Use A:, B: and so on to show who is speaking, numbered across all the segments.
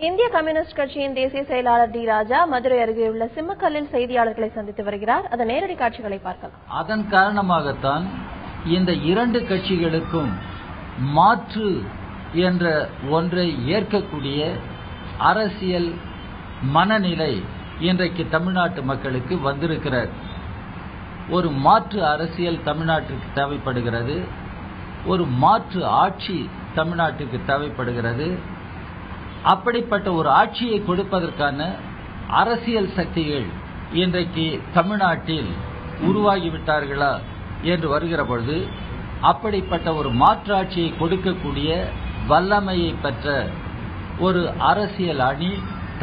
A: இந்திய கம்யூனிஸ்ட் கட்சியின் தேசிய செயலாளர் டி ராஜா மதுரை அருகே உள்ள சிம்மக்கல்லில் செய்தியாளர்களை சந்தித்து வருகிறார். அதன் நேரடி காட்சிகளை பார்க்கலாம்.
B: அதன் காரணமாகத்தான் இந்த இரண்டு கட்சிகளுக்கும் மாற்று என்ற ஒன்றை ஏற்கக்கூடிய அரசியல் மனநிலை இன்றைக்கு தமிழ்நாட்டு மக்களுக்கு வந்திருக்கிறது. ஒரு மாற்று அரசியல் தமிழ்நாட்டிற்கு தேவைப்படுகிறது. ஒரு மாற்று ஆட்சி தமிழ்நாட்டுக்கு தேவைப்படுகிறது. அப்படிப்பட்ட ஒரு ஆட்சியை கொடுப்பதற்கான அரசியல் சக்திகள் இன்றைக்கு தமிழ்நாட்டில் உருவாகிவிட்டார்களா என்று வருகிற பொழுது அப்படிப்பட்ட ஒரு மாற்று ஆட்சியை கொடுக்கக்கூடிய வல்லமையை பெற்ற ஒரு அரசியல் அணி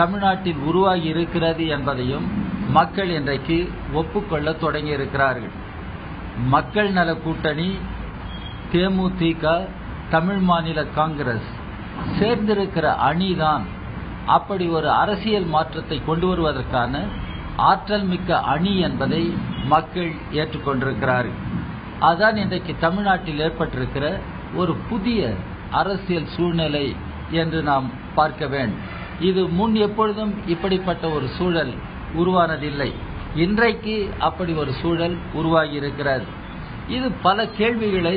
B: தமிழ்நாட்டில் உருவாகி இருக்கிறது என்பதையும் மக்கள் இன்றைக்கு ஒப்புக்கொள்ள தொடங்கி இருக்கிறார்கள். மக்கள் நல கூட்டணி, தேமுதிக, தமிழ் மாநில காங்கிரஸ் சேர்ந்திருக்கிற அணிதான் அப்படி ஒரு அரசியல் மாற்றத்தை கொண்டு வருவதற்கான ஆற்றல் மிக்க அணி என்பதை மக்கள் ஏற்றுக்கொண்டிருக்கிறார்கள். அதான் இன்றைக்கு தமிழ்நாட்டில் ஏற்பட்டிருக்கிற ஒரு புதிய அரசியல் சூழ்நிலை என்று நாம் பார்க்க வேண்டும். இது முன் எப்பொழுதும் இப்படிப்பட்ட ஒரு சூழல் உருவானதில்லை. இன்றைக்கு அப்படி ஒரு சூழல் உருவாகி இருக்கிறது. இது பல கேள்விகளை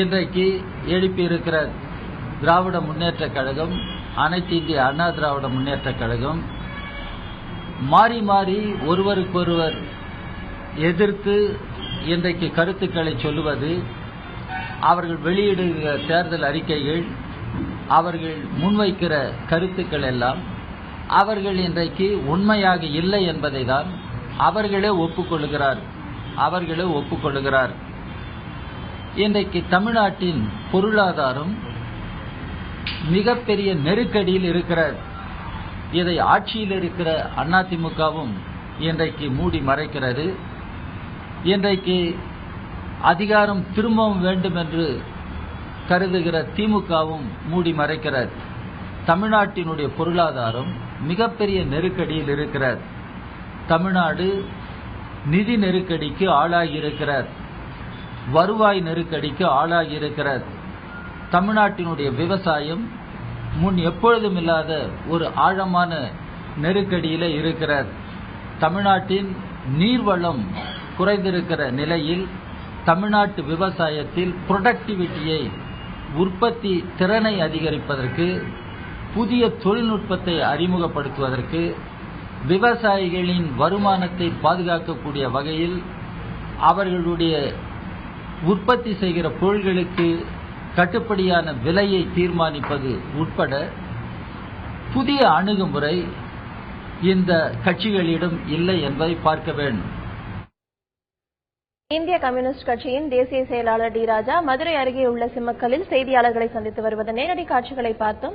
B: இன்றைக்கு எழுப்பியிருக்கிறது. திராவிட முன்னேற்ற கழகம், அனைத்து இந்திய அண்ணா திராவிட முன்னேற்ற கழகம் மாறி மாறி ஒருவருக்கொருவர் எதிர்த்து இன்றைக்கு கருத்துக்களை சொல்லுவது, அவர்கள் வெளியிடுகிற தேர்தல் அறிக்கைகள், அவர்கள் முன்வைக்கிற கருத்துக்கள் எல்லாம் அவர்கள் இன்றைக்கு உண்மையாக இல்லை என்பதை தான் அவர்களே ஒப்புக்கொள்ளுகிறார். இன்றைக்கு தமிழ்நாட்டின் பொருளாதாரம் மிகப்பெரிய நெருக்கடியில் இருக்கிறது. இதை ஆட்சியில் இருக்கிற அதிமுகவும் இன்றைக்கு மூடி மறைக்கிறது. இன்றைக்கு அதிகாரம் திரும்பவும் வேண்டும் என்று கருதுகிற திமுகவும் மூடி மறைக்கிறது. தமிழ்நாட்டினுடைய பொருளாதாரம் மிகப்பெரிய நெருக்கடியில் இருக்கிறது. தமிழ்நாடு நிதி நெருக்கடிக்கு ஆளாகி இருக்கிறது. வருவாய் நெருக்கடிக்கு ஆளாகி இருக்கிறது. தமிழ்நாட்டினுடைய விவசாயம் முன் எப்பொழுதும் இல்லாத ஒரு ஆழமான நெருக்கடியில இருக்கிறது. தமிழ்நாட்டின் நீர்வளம் குறைந்திருக்கிற நிலையில் தமிழ்நாட்டு விவசாயத்தில் புரொடக்டிவிட்டியை, உற்பத்தி திறனை அதிகரிப்பதற்கு, புதிய தொழில்நுட்பத்தை அறிமுகப்படுத்துவதற்கு, விவசாயிகளின் வருமானத்தை பாதுகாக்கக்கூடிய வகையில் அவர்களுடைய உற்பத்தி செய்கிற பொருள்களுக்கு கட்டுப்படியான விலையை தீர்மானிப்பது உட்பட புதிய அணுகுமுறை இந்த கட்சிகளிடம் இல்லை என்பதை பார்க்க வேண்டும்.
A: இந்திய கம்யூனிஸ்ட் கட்சியின் தேசிய செயலாளர் டி ராஜா மதுரை அருகே உள்ள சிம்மக்கல்லில் செய்தியாளர்களை சந்தித்து வருவதன் நேரடி காட்சிகளை பார்த்தோம்.